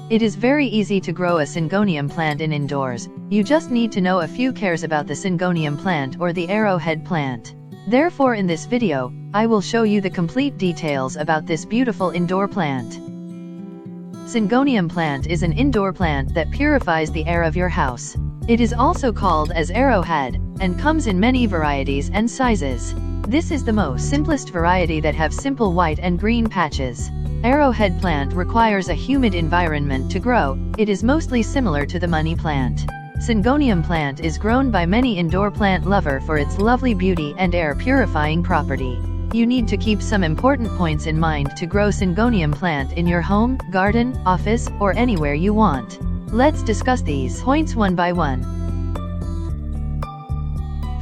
It is very easy to grow a Syngonium plant in indoors. You just need to know a few cares about the Syngonium plant or the arrowhead plant. Therefore in this video, I will show you the complete details about this beautiful indoor plant. Syngonium plant is an indoor plant that purifies the air of your house. It is also called as arrowhead, and comes in many varieties and sizes. This is the most simplest variety that have simple white and green patches. Arrowhead plant requires a humid environment to grow. It is mostly similar to the money plant. Syngonium plant is grown by many indoor plant lover for its lovely beauty and air purifying property. You need to keep some important points in mind to grow Syngonium plant in your home, garden, office, or anywhere you want. Let's discuss these points one by one.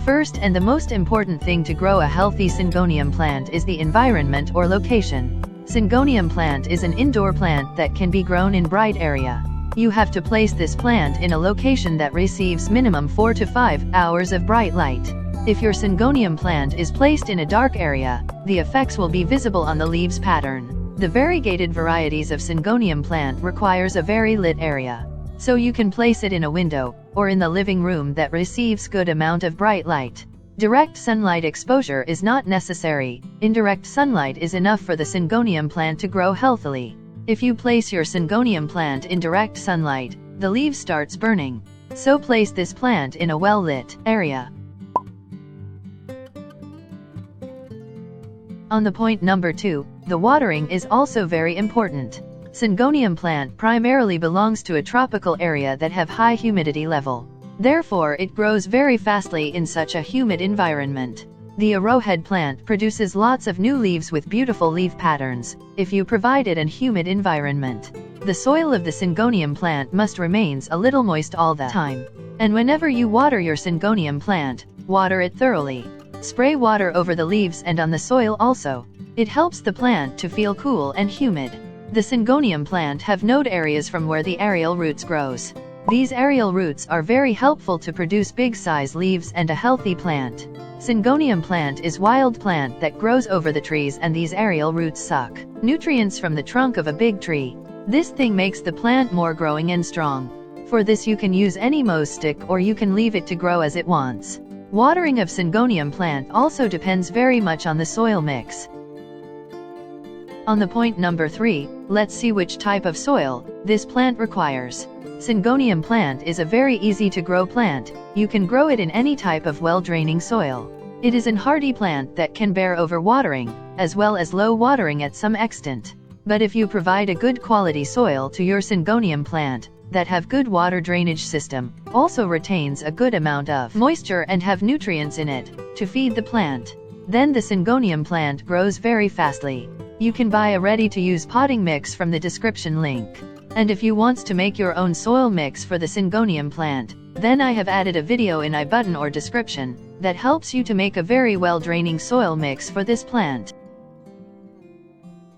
First and the most important thing to grow a healthy Syngonium plant is the environment or location. Syngonium plant is an indoor plant that can be grown in bright area. You have to place this plant in a location that receives minimum 4 to 5 hours of bright light. If your Syngonium plant is placed in a dark area, the effects will be visible on the leaves pattern. The variegated varieties of Syngonium plant requires a very lit area. So you can place it in a window, or in the living room that receives good amount of bright light. Direct sunlight exposure is not necessary. Indirect sunlight is enough for the Syngonium plant to grow healthily. If you place your Syngonium plant in direct sunlight, the leaves starts burning. So place this plant in a well-lit area. On the point number 2, the watering is also very important. Syngonium plant primarily belongs to a tropical area that have high humidity level. Therefore it grows very fastly in such a humid environment. The arrowhead plant produces lots of new leaves with beautiful leaf patterns, if you provide it an humid environment. The soil of the Syngonium plant must remains a little moist all the time. And whenever you water your Syngonium plant, water it thoroughly. Spray water over the leaves and on the soil also. It helps the plant to feel cool and humid. The Syngonium plant have node areas from where the aerial roots grows. These aerial roots are very helpful to produce big size leaves and a healthy plant. Syngonium plant is wild plant that grows over the trees, and these aerial roots suck nutrients from the trunk of a big tree. This thing makes the plant more growing and strong. For this you can use any moss stick, or you can leave it to grow as it wants. Watering of Syngonium plant also depends very much on the soil mix. On the point number 3, let's see which type of soil this plant requires. Syngonium plant is a very easy to grow plant. You can grow it in any type of well-draining soil. It is an hardy plant that can bear overwatering, as well as low watering at some extent. But if you provide a good quality soil to your Syngonium plant, that have good water drainage system, also retains a good amount of moisture and have nutrients in it, to feed the plant, then the Syngonium plant grows very fastly. You can buy a ready-to-use potting mix from the description link. And if you want to make your own soil mix for the Syngonium plant, then I have added a video in I button or description, that helps you to make a very well-draining soil mix for this plant.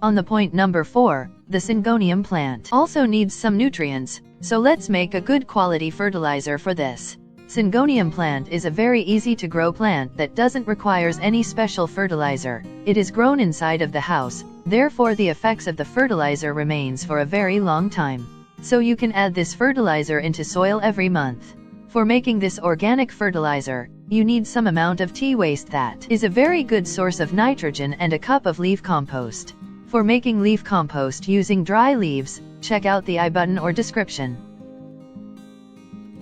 On the point number 4, the Syngonium plant also needs some nutrients, so let's make a good quality fertilizer for this. Syngonium plant is a very easy to grow plant that doesn't requires any special fertilizer. It is grown inside of the house, therefore the effects of the fertilizer remains for a very long time. So you can add this fertilizer into soil every month. For making this organic fertilizer, you need some amount of tea waste that is a very good source of nitrogen, and a cup of leaf compost. For making leaf compost using dry leaves, check out the I button or description.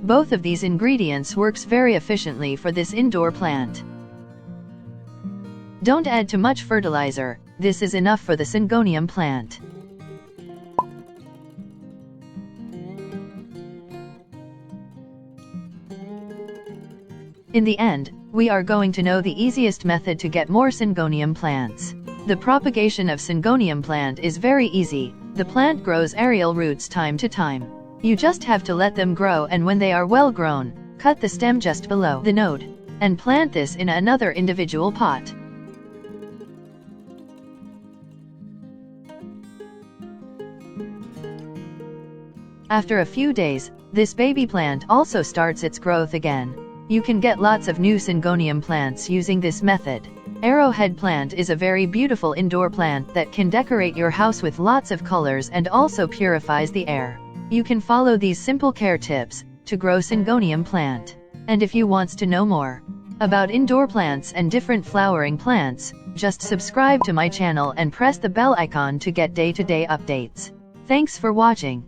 Both of these ingredients works very efficiently for this indoor plant. Don't add too much fertilizer, this is enough for the Syngonium plant. In the end, we are going to know the easiest method to get more Syngonium plants. The propagation of Syngonium plant is very easy. The plant grows aerial roots time to time. You just have to let them grow, and when they are well grown, cut the stem just below the node, and plant this in another individual pot. After a few days, this baby plant also starts its growth again. You can get lots of new Syngonium plants using this method. Arrowhead plant is a very beautiful indoor plant that can decorate your house with lots of colors and also purifies the air. You can follow these simple care tips to grow Syngonium plant. And if you wants to know more about indoor plants and different flowering plants, just subscribe to my channel and press the bell icon to get day-to-day updates. Thanks for watching.